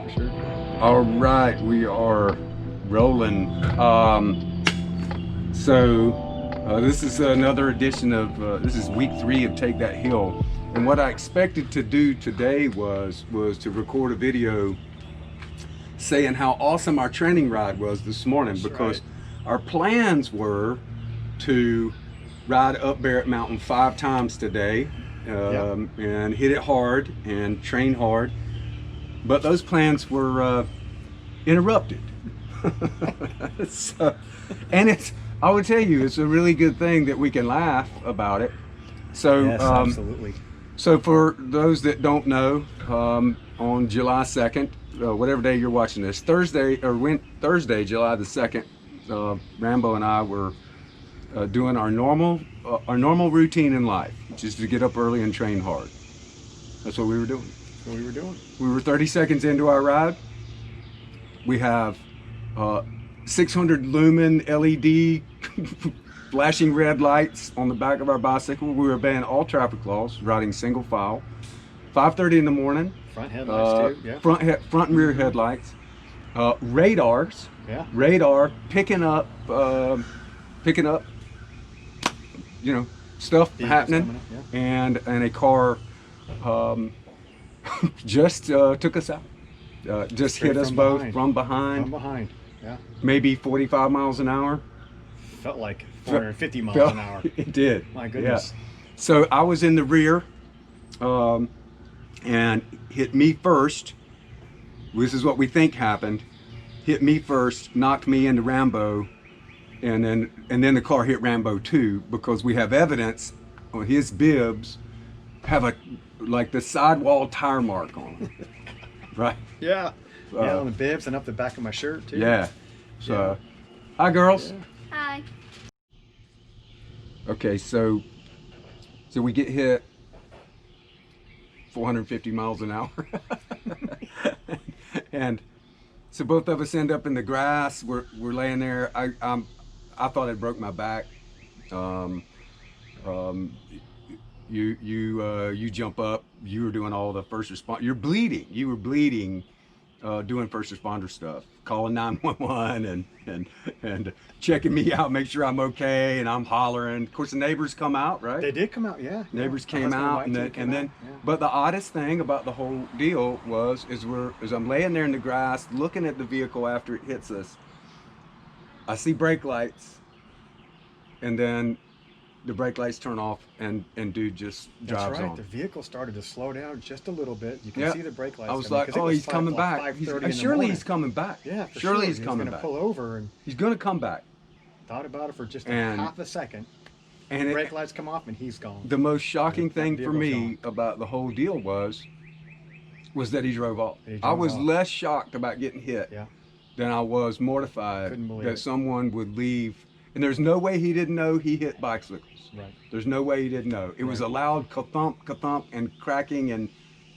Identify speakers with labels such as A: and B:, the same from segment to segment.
A: for sure.
B: All right, we are rolling. This is another edition of this is week 3 of Take That Hill, and what I expected to do today was to record a video saying how awesome our training ride was this morning, because our plans were to ride up Barrett Mountain 5 times today, and hit it hard and train hard. But those plans were interrupted. I would tell you, it's a really good thing that we can laugh about it. So,
A: Yes, absolutely.
B: So for those that don't know, on July 2nd, whatever day you're watching this, Thursday, July the 2nd, Rambo and I were doing our normal routine in life, which is to get up early and train hard. That's what we were doing.
A: What we were doing.
B: We were 30 seconds into our ride. We have 600 lumen LED flashing red lights on the back of our bicycle. We were obeying all traffic laws, riding single file. 5:30 in the morning.
A: Front headlights too. Yeah.
B: Front and rear headlights. Radars.
A: Yeah.
B: Radar picking up, you know, stuff
A: Vehicles
B: happening,
A: coming up,
B: and a car just took us out. Just
A: Straight
B: hit us
A: from
B: both
A: behind.
B: from behind.
A: From behind. Yeah.
B: Maybe 45 miles an hour.
A: Felt like 450 miles an hour.
B: It did.
A: My goodness.
B: Yeah. So I was in the rear, and hit me first. This is what we think happened. Hit me first, knocked me into Rambo, and then the car hit Rambo too, because we have evidence on his bibs have like the sidewall tire mark on them. Right?
A: Yeah. Yeah, on the bibs and up the back of my shirt too.
B: Yeah. So, hi girls.
A: Yeah.
C: Hi.
B: Okay, so we get hit 450 miles an hour. And so both of us end up in the grass. We're laying there. I thought it broke my back. You jump up. You were doing all the first response. You're bleeding. You were bleeding, doing first responder stuff, calling 911 and checking me out, make sure I'm okay, and I'm hollering. Of course, the neighbors come out, right?
A: They did come out, yeah.
B: Neighbors
A: My
B: came
A: husband
B: out,
A: wife
B: and
A: came
B: then,
A: out, yeah.
B: but the oddest thing about the whole deal is I'm laying there in the grass, looking at the vehicle after it hits us. I see brake lights, and then the brake lights turn off, and dude just drives
A: That's right.
B: on.
A: The vehicle started to slow down just a little bit. You can
B: Yeah.
A: see the brake lights.
B: I was
A: coming,
B: like,
A: 'cause it
B: oh,
A: was
B: he's coming back.
A: 5:30 in the
B: Surely
A: morning.
B: he's coming back.
A: Yeah, for
B: Surely
A: sure.
B: he's coming
A: gonna
B: back.
A: pull over and
B: He's gonna come back.
A: thought about it for just
B: And-
A: half a second.
B: And
A: Brake lights come off and he's gone.
B: the most shocking
A: That
B: thing for
A: vehicle's
B: me about the whole deal was that he drove off.
A: He
B: I
A: drove
B: was
A: off.
B: less shocked about getting hit
A: Yeah.
B: than I was mortified
A: Couldn't believe
B: that
A: it.
B: someone would leave. And there's no way he didn't know he hit bicycles.
A: Right.
B: There's no way he didn't know. It was a
A: Right.
B: loud ka-thump, ka-thump, and cracking and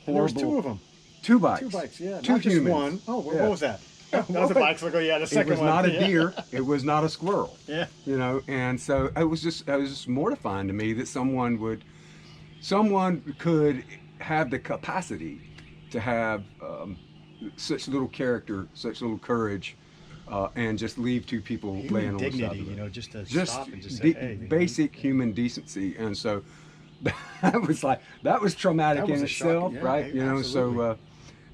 A: And there was
B: horrible.
A: 2 of them.
B: Two bikes.
A: 2 bikes, yeah.
B: Two
A: Not just
B: humans.
A: one. Oh, what,
B: Yeah.
A: what was that? That was a bicycle, yeah, the
B: It
A: second
B: was
A: one.
B: not a
A: yeah.
B: deer. It was not a squirrel.
A: Yeah.
B: You know, and so it was just mortifying to me that someone could have the capacity to have such little character, such little courage, and just leave 2 people
A: Human
B: laying on the side
A: dignity,
B: of the
A: you
B: road.
A: know, just to
B: Just
A: stop and just say, hey.
B: basic human decency. And so that was traumatic
A: That was
B: in
A: a shock,
B: itself,
A: yeah,
B: right? You know, so
A: absolutely.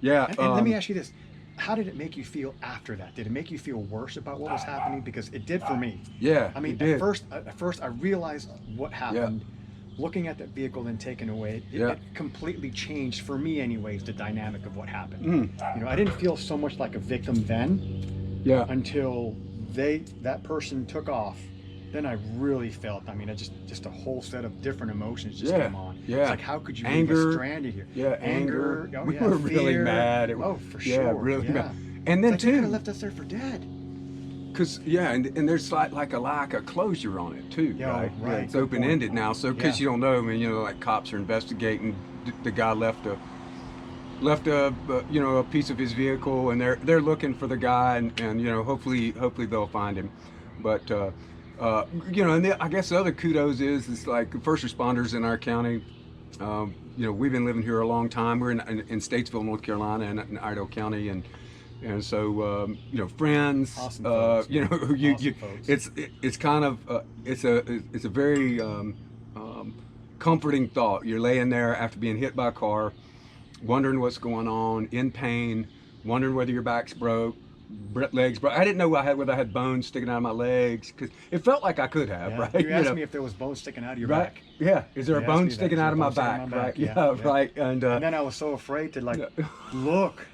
B: yeah.
A: And let me ask you this. How did it make you feel after that? Did it make you feel worse about what was happening? Because it did for me.
B: Yeah,
A: I mean,
B: it did.
A: at first I realized what happened. Looking at that vehicle and taken away, it completely changed, for me anyways, the dynamic of what happened. You know, I didn't feel so much like a victim then
B: Yeah.
A: until that person took off. Then I really felt, I mean, just a whole set of different emotions just came on.
B: Yeah.
A: It's like, how could you leave
B: Anger.
A: us stranded here?
B: Yeah, anger.
A: Oh,
B: We
A: yeah,
B: were really
A: fear.
B: mad.
A: Oh, for
B: yeah,
A: sure.
B: really
A: yeah.
B: mad. And then
A: It's like, they could have
B: too,
A: left us there for dead.
B: because and there's like a lack of closure on it too,
A: Yeah,
B: right?
A: right.
B: It's
A: Good
B: open ended
A: point.
B: now. So because
A: Yeah.
B: you don't know, I mean, you know, like cops are investigating. The guy left a a piece of his vehicle, and they're looking for the guy, and you know, hopefully they'll find him. But you know, and I guess the other kudos is like first responders in our county. you know, we've been living here a long time. We're in Statesville, North Carolina, and in Idaho County, and so you know, friends.
A: Awesome folks,
B: you know,
A: awesome folks.
B: it's kind of it's a very comforting thought. You're laying there after being hit by a car, wondering what's going on, in pain, wondering whether your back's broke, legs broke. I didn't know whether I had bones sticking out of my legs, because it felt like I could have,
A: Yeah.
B: right?
A: You asked
B: know?
A: me if there was bones sticking out of your
B: Right?
A: back.
B: Yeah. Is there a
A: You
B: bone
A: asked me that.
B: sticking
A: Is there
B: out of
A: a
B: my
A: bone sticking
B: back?
A: out of my
B: Right?
A: back?
B: Yeah.
A: Yeah, yeah.
B: Right. And
A: And then I was so afraid to like look.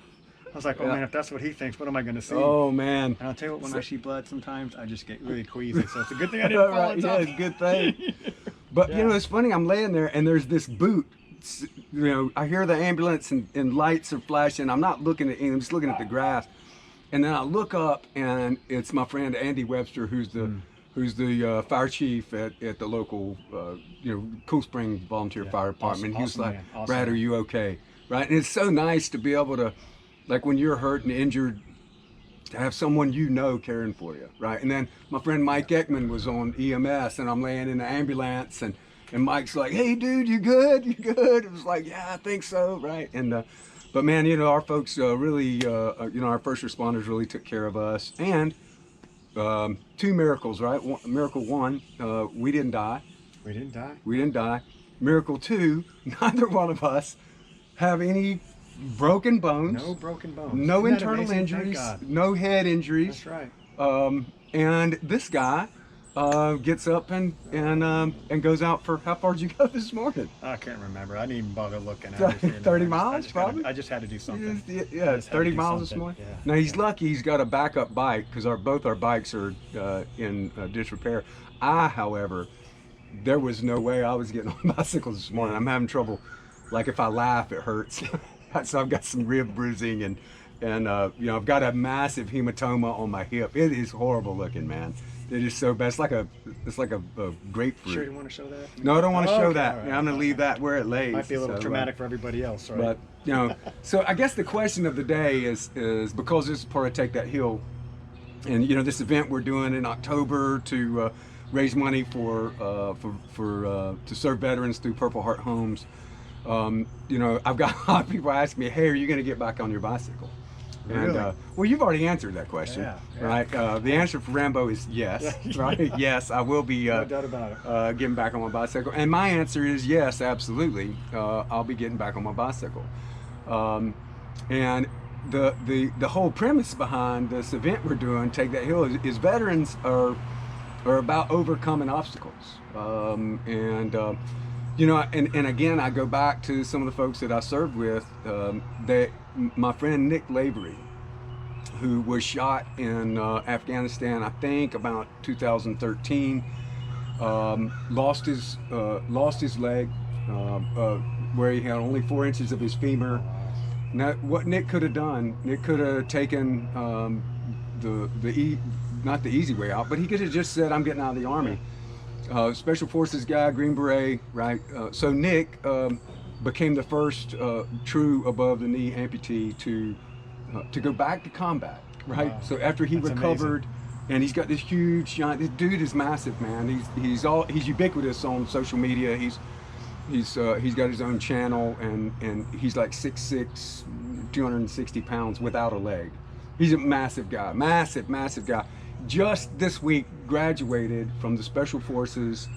A: I was like, oh
B: Yeah.
A: man, if that's what he thinks, what am I going to see?
B: oh man.
A: And I'll tell you what, when I see blood, sometimes I just get really queasy. So it's a good thing I didn't fall on
B: Yeah,
A: top.
B: it's a good thing. But you
A: Yeah.
B: know, it's funny. I'm laying there, and there's this boot. You know, I hear the ambulance, and lights are flashing. I'm not looking at anything. I'm just looking at the grass. And then I look up, and it's my friend Andy Webster, who's the fire chief at the local, you know, Cool Spring Volunteer Fire Department. He was
A: Awesome
B: like,
A: man. Awesome
B: "Brad, are
A: man.
B: you okay?" Right? And it's so nice to be able to, like, when you're hurt and injured, to have someone you know caring for you, right? And then my friend Mike Ekman was on EMS, and I'm laying in the ambulance, and Mike's like, "Hey, dude, you good? You good?" It was like, "Yeah, I think so," right? And but man, you know, our folks really, you know, our first responders really took care of us, and two miracles, right? Miracle one, we didn't die.
A: We didn't die.
B: We didn't die. Miracle two, neither one of us have any broken bones.
A: No broken bones.
B: No
A: Isn't that
B: internal
A: amazing? Thank
B: injuries,
A: God.
B: no head injuries.
A: That's right.
B: And this guy gets up and goes out for, how far did you go this morning?
A: I can't remember. I didn't even bother looking.
B: 30 miles, probably?
A: I just had to do something.
B: Yeah,
A: I just had to
B: 30
A: do
B: miles this
A: something.
B: morning.
A: Yeah.
B: Now he's lucky he's got a backup bike, because both our bikes are in disrepair. However, there was no way I was getting on bicycles this morning. I'm having trouble. Like, if I laugh, it hurts. So I've got some rib bruising, and you know, I've got a massive hematoma on my hip. It is horrible looking, man. It is so bad. It's like a grapefruit.
A: Sure you want to show that?
B: No, I don't want to show
A: Okay,
B: that.
A: all right,
B: I'm going to leave that where it lays.
A: Might be a little
B: So,
A: traumatic for everybody else, right?
B: But you know, so I guess the question of the day is because this is part of Take That Hill, and you know, this event we're doing in October to raise money for to serve veterans through Purple Heart Homes. You know, I've got a lot of people ask me, "Hey, are you going to get back on your bicycle?"
A: Really?
B: And well, you've already answered that question,
A: Yeah.
B: right? The answer for Rambo is yes, right? Yes, I will be
A: No doubt about it.
B: getting back on my bicycle. And my answer is yes, absolutely. I'll be getting back on my bicycle. And the whole premise behind this event we're doing, Take That Hill, is veterans are about overcoming obstacles. You know, and again, I go back to some of the folks that I served with. My friend Nick Lavery, who was shot in Afghanistan, I think about 2013, lost his leg, where he had only 4 inches of his femur. Now, what Nick could have done, Nick could have taken not the easy way out, but he could have just said, "I'm getting out of the Army." Special Forces guy, Green Beret, right? So Nick became the first true above-the-knee amputee to go back to combat, right?
A: Wow.
B: So after he
A: That's
B: recovered, and he's got this huge giant. This dude is massive, man. He's ubiquitous on social media. He's got his own channel, and he's like 6'6", 260 pounds without a leg. He's a massive guy, massive guy. Just this week graduated from the Special Forces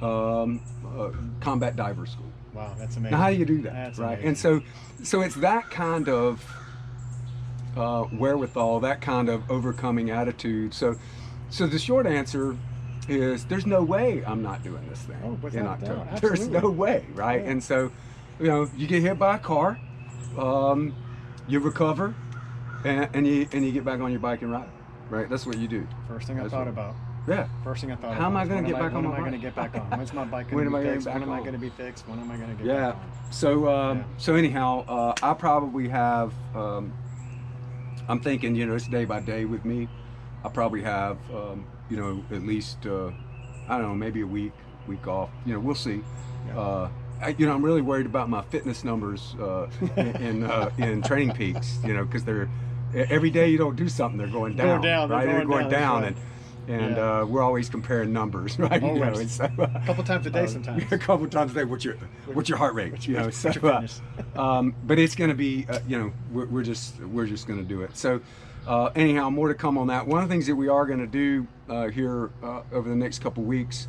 B: Combat Diver School.
A: Wow, that's amazing.
B: Now, how do you do that,
A: That's
B: right?
A: amazing.
B: And so it's that kind of wherewithal, that kind of overcoming attitude. So the short answer is there's no way I'm not doing this thing
A: Oh, without
B: in
A: a
B: October.
A: doubt,
B: There's no
A: absolutely.
B: way, right?
A: Yeah.
B: And so, you know, you get hit by a car, you recover, and you get back on your bike and ride, right? That's what you do.
A: First thing I
B: That's
A: thought
B: what-
A: about.
B: Yeah.
A: First thing I thought
B: How am
A: about.
B: I
A: is
B: gonna
A: when
B: get back on
A: When
B: my
A: am I going to
B: bike?
A: get back on? When's my bike
B: When
A: going
B: am I
A: to be
B: gonna
A: fixed?
B: get
A: When
B: back
A: am I
B: on?
A: going to be fixed? When am I going to get
B: Yeah.
A: back on?
B: So
A: Yeah.
B: so anyhow, I probably have. I'm thinking, you know, it's day by day with me. I probably have, you know, at least I don't know, maybe a week off. You know, we'll see.
A: Yeah.
B: You know, I'm really worried about my fitness numbers in Training Peaks. You know, because they're every day you don't do something, they're going down.
A: They're
B: right? They're
A: going
B: going
A: down,
B: down,
A: that's
B: and
A: Yeah.
B: we're always comparing numbers, right? You know,
A: Always.
B: and so,
A: A couple times a day sometimes.
B: A couple times a day. What's your heart rate? You know,
A: what's
B: so,
A: your fitness?
B: but it's going to be, you know, we're just going to do it. So, anyhow, more to come on that. One of the things that we are going to do here over the next couple weeks,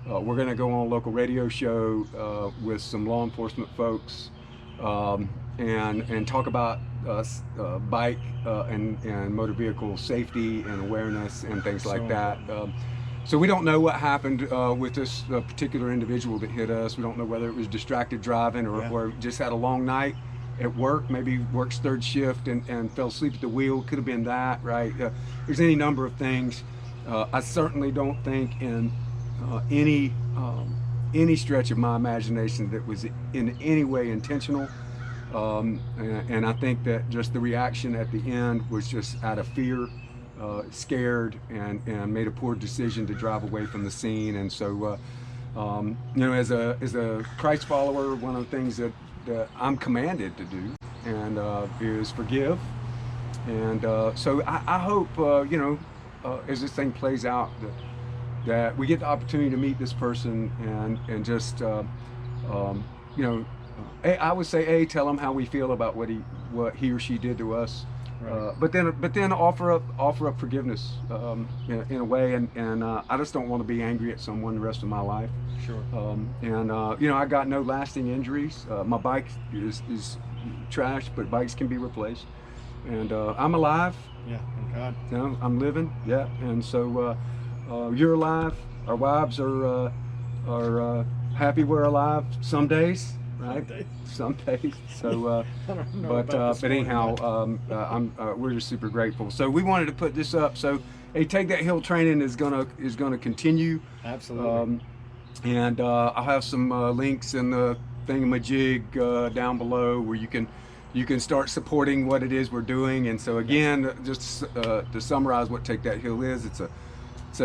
B: we're going to go on a local radio show with some law enforcement folks and talk about bike and motor vehicle safety and awareness and things like that. So we don't know what happened with this particular individual that hit us. We don't know whether it was distracted driving or just had a long night at work, maybe works third shift and fell asleep at the wheel. Could have been that, right? There's any number of things. I certainly don't think in any stretch of my imagination that was in any way intentional. And I think that just the reaction at the end was just out of fear, scared, and made a poor decision to drive away from the scene. And so, you know, as a Christ follower, one of the things that I'm commanded to do and is forgive. And so I hope, you know, as this thing plays out, that we get the opportunity to meet this person and just, you know, I would say, tell him how we feel about what he or she did to us, right. But then offer up forgiveness in a way, and I just don't want to be angry at someone the rest of my life.
A: Sure.
B: And you know, I got no lasting injuries. My bike is trash, but bikes can be replaced, and I'm alive.
A: Yeah, thank God.
B: You know, I'm living. Yeah, and so you're alive. Our wives are happy we're alive some days. Right, some days. So, but anyhow, we're just super grateful. So we wanted to put this up. So, hey, Take That Hill training is gonna continue.
A: Absolutely.
B: And I'll have some links in the thingamajig down below where you can start supporting what it is we're doing. And so again, just to summarize what Take That Hill is, it's a 6 to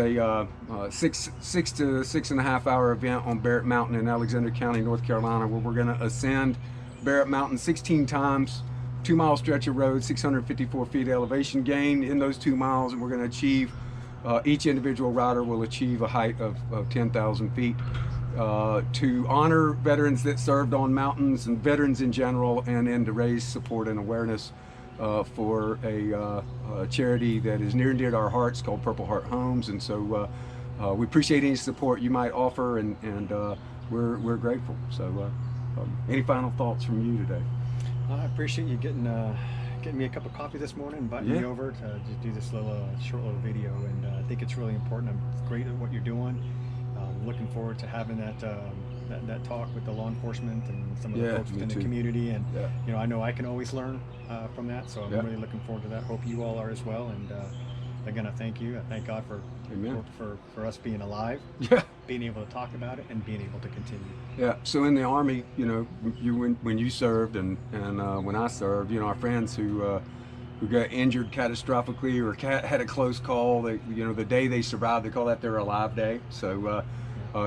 B: 6.5 hour event on Barrett Mountain in Alexander County, North Carolina, where we're going to ascend Barrett Mountain 16 times, 2 mile stretch of road, 654 feet elevation gain in those 2 miles, and we're going to achieve, each individual rider will achieve a height of 10,000 feet to honor veterans that served on mountains and veterans in general, and then to raise support and awareness for a charity that is near and dear to our hearts called Purple Heart Homes. And so we appreciate any support you might offer, and we're grateful. So any final thoughts from you today?
A: I appreciate you getting me a cup of coffee this morning, inviting me over to do this short little video, and I think it's really important. I'm great at what you're doing. Looking forward to having that talk with the law enforcement and some of the folks within the community, and you know I can always learn from that, so I'm really looking forward to that. Hope you all are as well, and again, I thank you. I thank God for us being alive, being able to talk about it, and being able to continue.
B: Yeah. So in the Army, you know, when you served and when I served, you know, our friends who got injured catastrophically or had a close call, they, you know, the day they survived, they call that their alive day. So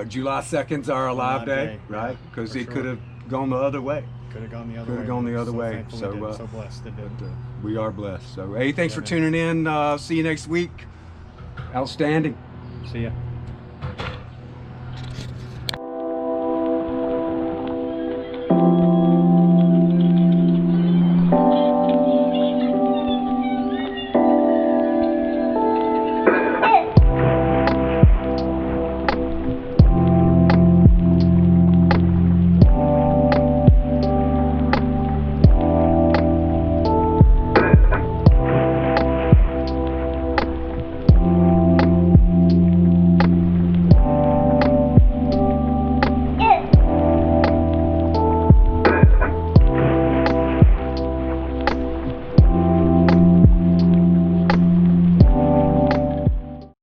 B: July 2nd's our alive day, right? Because it could have gone the other way.
A: Could have gone the other way.
B: Could have gone the other way.
A: So blessed to do.
B: We are blessed. So hey, thanks for tuning in. See you next week. Outstanding.
A: See ya.